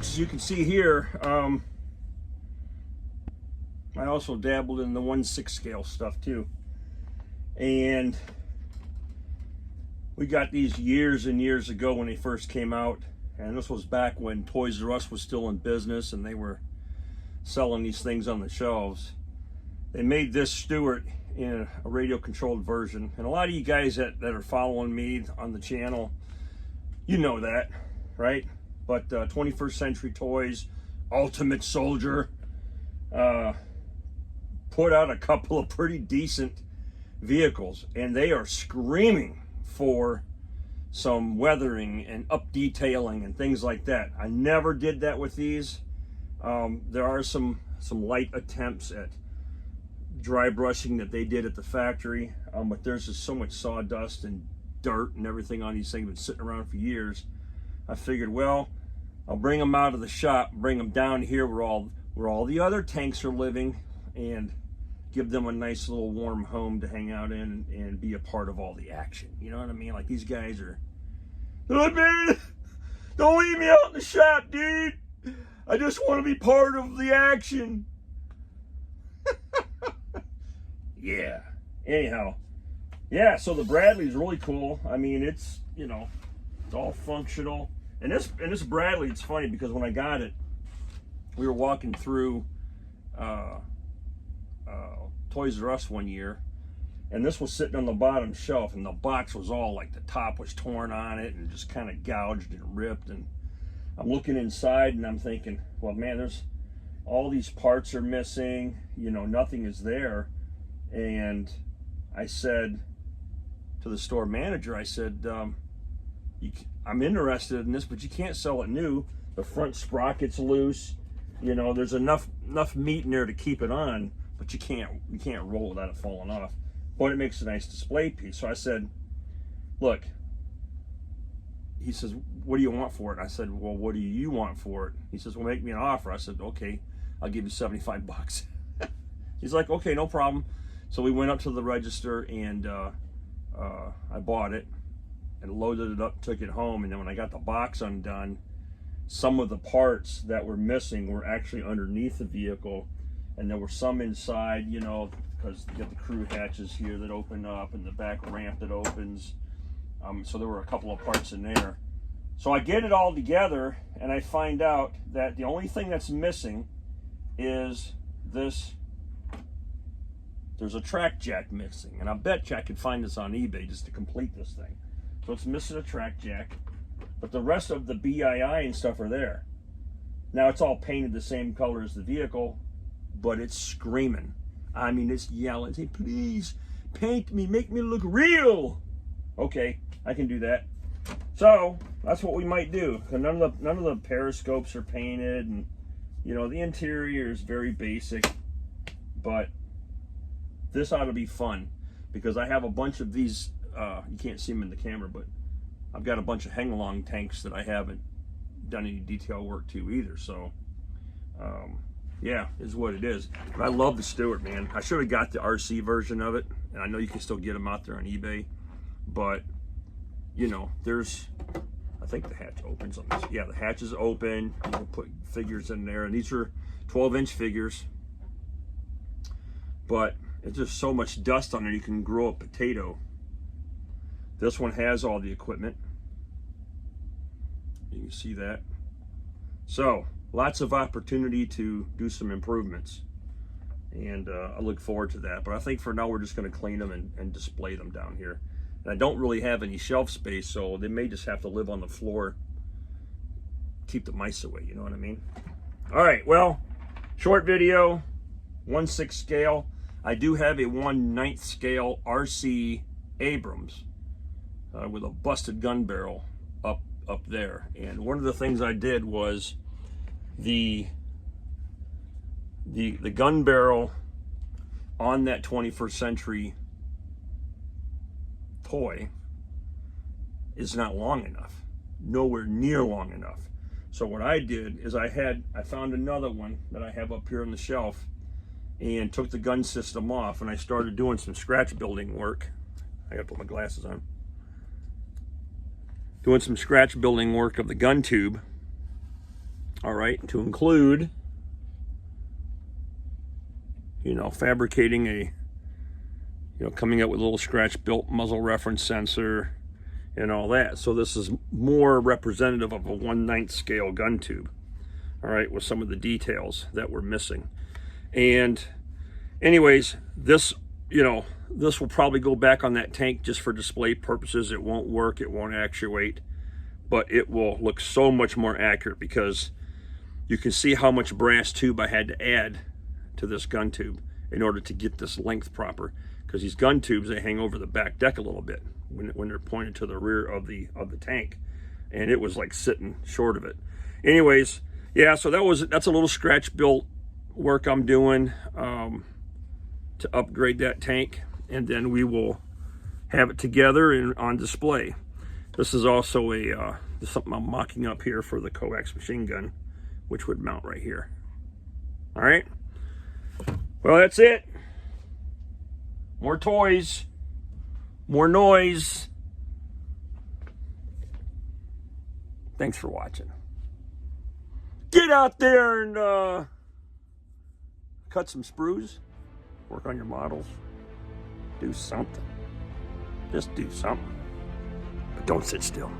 folks, as you can see here, I also dabbled in the 1/6 scale stuff too. And we got these years and years ago when they first came out. And this was back when Toys R Us was still in business and they were selling these things on the shelves. They made this Stuart in a radio controlled version. And a lot of you guys that are following me on the channel, you know that, right? But 21st Century Toys, Ultimate Soldier, put out a couple of pretty decent vehicles, and they are screaming for some weathering and up detailing and things like that. I never did that with these. There are some light attempts at dry brushing that they did at the factory, but there's just so much sawdust and dirt and everything on these things been sitting around for years. I figured, well, I'll bring them out of the shop, bring them down here where all the other tanks are living, and give them a nice little warm home to hang out in and be a part of all the action. You know what I mean? Like, these guys are, oh man, don't leave me out in the shop, dude. I just want to be part of the action. Yeah. Anyhow, yeah, so the Bradley's really cool. I mean, it's, you know, it's all functional. And this Bradley, it's funny because when I got it, we were walking through Toys R Us one year, and this was sitting on the bottom shelf, and the box was all like, the top was torn on it and just kind of gouged and ripped. And I'm looking inside and I'm thinking, well, man, there's all these parts are missing, you know, nothing is there. And I said to the store manager, I said, I'm interested in this, but you can't sell it new. The front sprocket's loose. You know, there's enough meat in there to keep it on, but you can't roll without it falling off. But it makes a nice display piece. So I said, look, he says, what do you want for it? I said, well, what do you want for it? He says, well, make me an offer. I said, okay, I'll give you 75 bucks. He's like, okay, no problem. So we went up to the register and I bought it and loaded it up, took it home. And then when I got the box undone, some of the parts that were missing were actually underneath the vehicle, and there were some inside, you know, because you got the crew hatches here that open up and the back ramp that opens. So there were a couple of parts in there. So I get it all together and I find out that the only thing that's missing is this. There's a track jack missing, and I bet you I could find this on eBay just to complete this thing. So it's missing a track jack, but the rest of the BII and stuff are there. Now it's all painted the same color as the vehicle, but it's screaming. I mean, it's yelling, say, please paint me, make me look real. Okay, I can do that. So that's what we might do. None of the periscopes are painted, and you know, the interior is very basic, but this ought to be fun because I have a bunch of these. You can't see them in the camera, but I've got a bunch of hang-along tanks that I haven't done any detail work to either. So, yeah, is what it is. But I love the Stuart, man. I should have got the RC version of it, and I know you can still get them out there on eBay. But you know, I think the hatch opens on this. Yeah, the hatch is open. You can put figures in there, and these are 12-inch figures. But it's just so much dust on it, you can grow a potato. This one has all the equipment. You can see that. So, lots of opportunity to do some improvements. And I look forward to that. But I think for now, we're just going to clean them and display them down here. And I don't really have any shelf space, so they may just have to live on the floor. Keep the mice away, you know what I mean? All right, well, short video, 1/6 scale. I do have a 1/9 scale RC Abrams with a busted gun barrel up there. And one of the things I did was the gun barrel on that 21st Century toy is not long enough, nowhere near long enough. So what I did is I found another one that I have up here on the shelf and took the gun system off, and I started doing some scratch building work. I gotta put my glasses on. Doing some scratch building work of the gun tube, All right, to include, you know, fabricating a, you know, coming up with a little scratch-built muzzle reference sensor and all that. So this is more representative of a 1/9 scale gun tube, all right, with some of the details that we're missing. And anyways, this, you know, this will probably go back on that tank just for display purposes. It won't work, it won't actuate, but it will look so much more accurate because you can see how much brass tube I had to add to this gun tube in order to get this length proper. Because these gun tubes, they hang over the back deck a little bit when they're pointed to the rear of the tank, and it was like sitting short of it. Anyways, yeah, so that's a little scratch built work I'm doing to upgrade that tank, and then we will have it together and on display. This is also a something I'm mocking up here for the coax machine gun, which would mount right here. All right, well, that's it. More toys, more noise. Thanks for watching. Get out there and cut some sprues, work on your models, do something. Just do something, but don't sit still.